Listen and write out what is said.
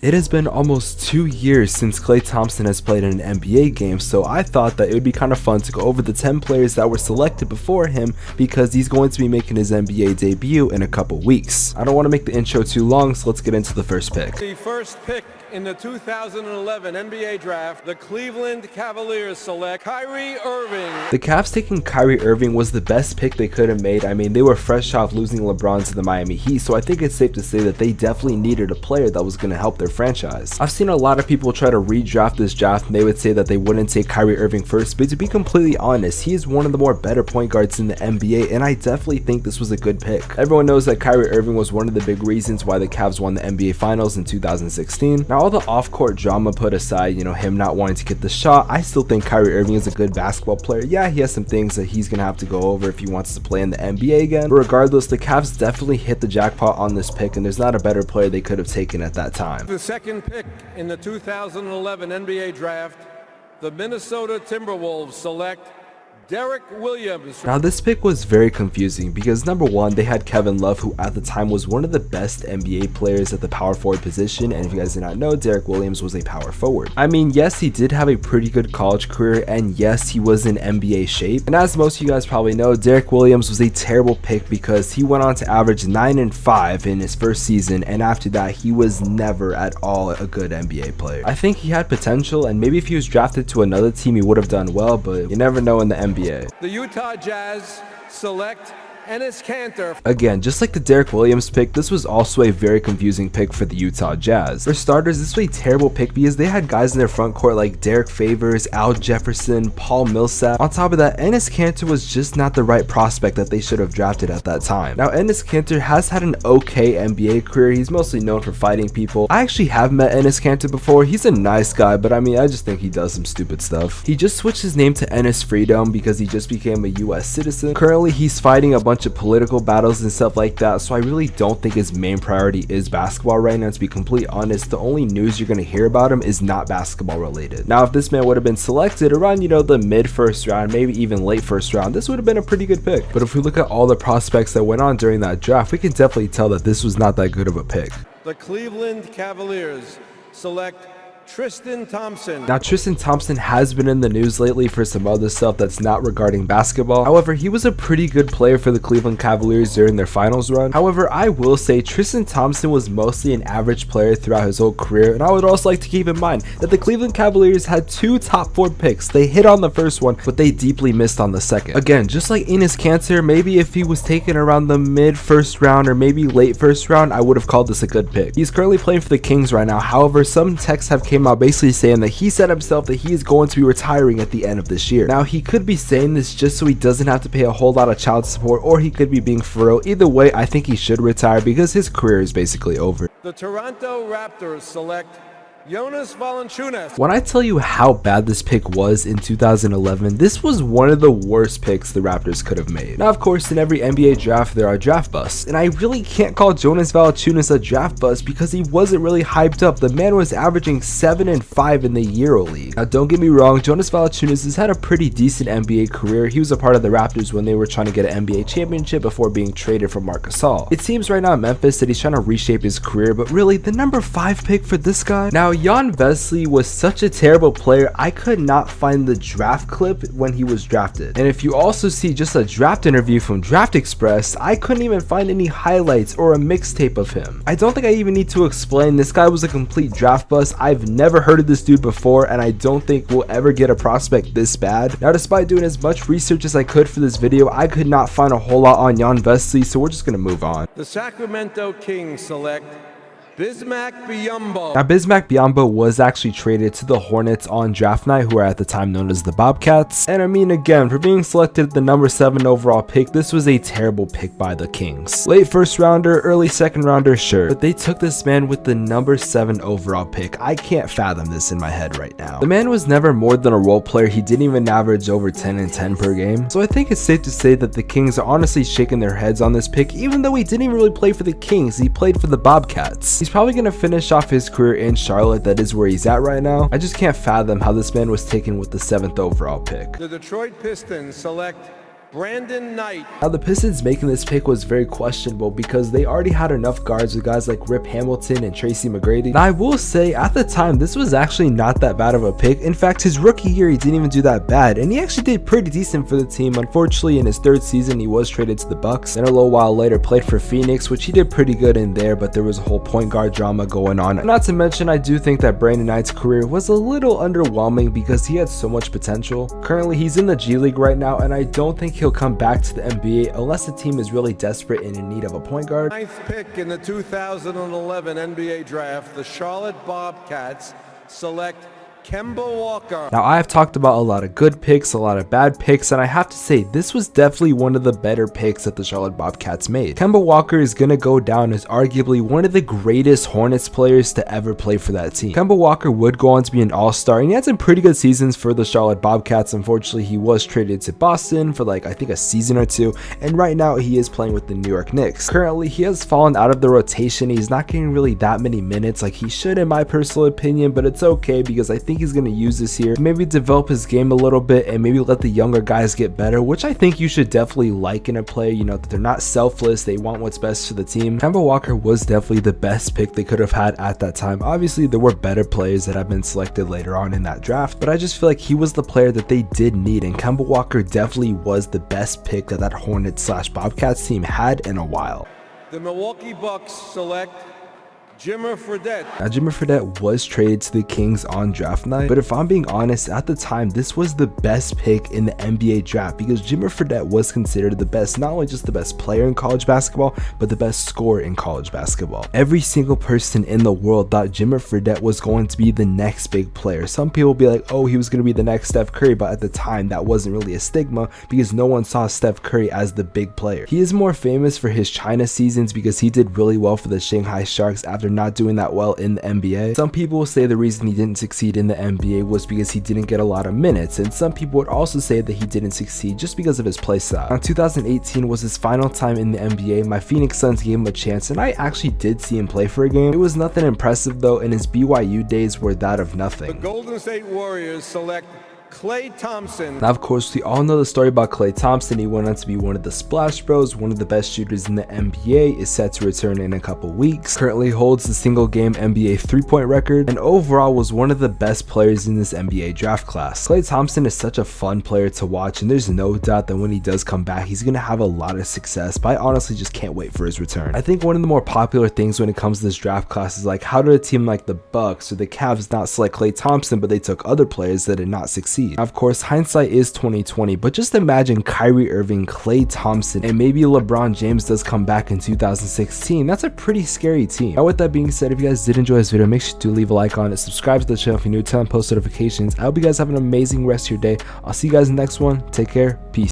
It has been almost 2 years since Klay Thompson has played in an NBA game, so I thought that it would be kind of fun to go over the 10 players that were selected before him because he's going to be making his NBA debut in a couple weeks. I don't want to make the intro too long, so let's get into the first pick. The first pick in the 2011 NBA draft, the Cleveland Cavaliers select Kyrie Irving. The Cavs taking Kyrie Irving was the best pick they could have made. I mean, they were fresh off losing LeBron to the Miami Heat, so I think it's safe to say that they definitely needed a player that was going to help their franchise. I've seen a lot of people try to redraft this draft and they would say that they wouldn't take Kyrie Irving first, but to be completely honest, he is one of the more better point guards in the NBA, and I definitely think this was a good pick. Everyone knows that Kyrie Irving was one of the big reasons why the Cavs won the NBA Finals in 2016. Now, all the off-court drama put aside, him not wanting to get the shot, I still think Kyrie Irving is a good basketball player. Yeah, he has some things that he's gonna have to go over if he wants to play in the NBA again, but regardless, the Cavs definitely hit the jackpot on this pick, and there's not a better player they could have taken at that time. The second pick in the 2011 NBA draft, the Minnesota Timberwolves select Derrick Williams. Now, this pick was very confusing because number one, they had Kevin Love, who at the time was one of the best NBA players at the power forward position, and if you guys did not know, Derrick Williams was a power forward. I mean, yes, he did have a pretty good college career, and yes, he was in NBA shape, and as most of you guys probably know, Derrick Williams was a terrible pick because he went on to average 9 and 5 in his first season, and after that, he was never at all a good NBA player. I think he had potential, and maybe if he was drafted to another team, he would have done well, but you never know in the NBA. The Utah Jazz select Enes Kanter. Again, just like the Derrick Williams pick, this was also a very confusing pick for the Utah Jazz. For starters, this was a terrible pick because they had guys in their front court like Derek Favors, Al Jefferson, Paul Millsap. On top of that, Enes Kanter was just not the right prospect that they should have drafted at that time. Now, Enes Kanter has had an okay NBA career. He's mostly known for fighting people. I actually have met Enes Kanter before. He's a nice guy, but I mean, I just think he does some stupid stuff. He just switched his name to Enes Freedom because he just became a US citizen. Currently, he's fighting a bunch of political battles and stuff like that, so I really don't think his main priority is basketball right now. To be completely honest, the only news you're going to hear about him is not basketball related. Now, if this man would have been selected around the mid first round, maybe even late first round, this would have been a pretty good pick. But if we look at all the prospects that went on during that draft, we can definitely tell that this was not that good of a pick. The Cleveland Cavaliers select Tristan Thompson. Now, Tristan Thompson has been in the news lately for some other stuff that's not regarding basketball. However, he was a pretty good player for the Cleveland Cavaliers during their finals run. However, I will say Tristan Thompson was mostly an average player throughout his whole career, and I would also like to keep in mind that the Cleveland Cavaliers had 2 top 4 picks. They hit on the first one, but they deeply missed on the second. Again, just like Enes Kanter, maybe if he was taken around the mid first round or maybe late first round, I would have called this a good pick. He's currently playing for the Kings right now. However, some texts have came out basically saying that he said himself that he is going to be retiring at the end of this year. Now, he could be saying this just so he doesn't have to pay a whole lot of child support, or he could be being for real. Either way, I think he should retire because his career is basically over. The Toronto Raptors select Jonas Valanciunas. When I tell you how bad this pick was in 2011, this was one of the worst picks the Raptors could have made. Now, of course, in every NBA draft, there are draft busts, and I really can't call Jonas Valanciunas a draft bust because he wasn't really hyped up. The man was averaging 7 and 5 in the EuroLeague. Now, don't get me wrong, Jonas Valanciunas has had a pretty decent NBA career. He was a part of the Raptors when they were trying to get an NBA championship before being traded for Marc Gasol. It seems right now in Memphis that he's trying to reshape his career, but really, the number 5 pick for this guy? Now, Jan Vesely was such a terrible player, I could not find the draft clip when he was drafted. And if you also see just a draft interview from Draft Express, I couldn't even find any highlights or a mixtape of him. I don't think I even need to explain, this guy was a complete draft bust. I've never heard of this dude before, and I don't think we'll ever get a prospect this bad. Now, despite doing as much research as I could for this video, I could not find a whole lot on Jan Vesely, so we're just gonna move on. The Sacramento Kings select Bismack Biyombo. Now, Bismack Biyombo was actually traded to the Hornets on draft night, who are at the time known as the Bobcats. And I mean, again, for being selected the number 7 overall pick, this was a terrible pick by the Kings. Late first rounder, early second rounder, sure, but they took this man with the number 7 overall pick. I can't fathom this in my head right now. The man was never more than a role player. He didn't even average over 10 and 10 per game. So I think it's safe to say that the Kings are honestly shaking their heads on this pick, even though he didn't even really play for the Kings. He played for the Bobcats. He's probably going to finish off his career in Charlotte. That is where he's at right now. I just can't fathom how this man was taken with the 7th overall pick. The Detroit Pistons select Brandon Knight. Now the Pistons making this pick was very questionable because they already had enough guards with guys like Rip Hamilton and Tracy McGrady. Now I will say at the time this was actually not that bad of a pick. In fact, his rookie year he didn't even do that bad and he actually did pretty decent for the team. Unfortunately in his third season he was traded to the Bucks, then a little while later played for Phoenix, which he did pretty good in there, but there was a whole point guard drama going on. Not to mention I do think that Brandon Knight's career was a little underwhelming because he had so much potential. Currently he's in the G League right now and I don't think he'll come back to the NBA unless the team is really desperate and in need of a point guard. Ninth pick in the 2011 NBA draft, the Charlotte Bobcats select Kemba Walker. Now I have talked about a lot of good picks, a lot of bad picks, and I have to say this was definitely one of the better picks that the Charlotte Bobcats made. Kemba Walker is going to go down as arguably one of the greatest Hornets players to ever play for that team. Kemba Walker would go on to be an all-star and he had some pretty good seasons for the Charlotte Bobcats. Unfortunately he was traded to Boston for like I think a season or two, and right now he is playing with the New York Knicks. Currently he has fallen out of the rotation. He's not getting really that many minutes like he should in my personal opinion, but it's okay because I think he's going to use this year to maybe develop his game a little bit and maybe let the younger guys get better, which I think you should definitely like in a player, you know, that they're not selfless, they want what's best for the team. Kemba Walker was definitely the best pick they could have had at that time. Obviously there were better players that have been selected later on in that draft, but I just feel like he was the player that they did need, and Kemba Walker definitely was the best pick that Hornets/Bobcats team had in a while. The Milwaukee Bucks select Jimmer Fredette. Now Jimmer Fredette was traded to the Kings on draft night, but if I'm being honest, at the time this was the best pick in the NBA draft because Jimmer Fredette was considered the best, not only just the best player in college basketball, but the best scorer in college basketball. Every single person in the world thought Jimmer Fredette was going to be the next big player. Some people be like, oh, he was going to be the next Steph Curry, but at the time that wasn't really a stigma because no one saw Steph Curry as the big player. He is more famous for his China seasons because he did really well for the Shanghai Sharks after not doing that well in the NBA. Some people will say the reason he didn't succeed in the NBA was because he didn't get a lot of minutes, and some people would also say that he didn't succeed just because of his play style. Now 2018 was his final time in the NBA. My Phoenix Suns gave him a chance and I actually did see him play for a game. It was nothing impressive though, and his BYU days were that of nothing. The Golden State Warriors select Klay Thompson. Now of course we all know the story about Klay Thompson. He went on to be one of the Splash Bros, one of the best shooters in the NBA, is set to return in a couple weeks, currently holds the single game NBA 3-point record, and overall was one of the best players in this NBA draft class. Klay Thompson is such a fun player to watch, and there's no doubt that when he does come back he's going to have a lot of success, but I honestly just can't wait for his return. I think one of the more popular things when it comes to this draft class is like, how did a team like the Bucks or the Cavs not select Klay Thompson but they took other players that did not succeed? Of course, hindsight is 2020, but just imagine Kyrie Irving, Klay Thompson, and maybe LeBron James does come back in 2016. That's a pretty scary team. Now with that being said, if you guys did enjoy this video, make sure to leave a like on it, subscribe to the channel if you're new, turn on post notifications. I hope you guys have an amazing rest of your day. I'll see you guys in the next one. Take care. Peace.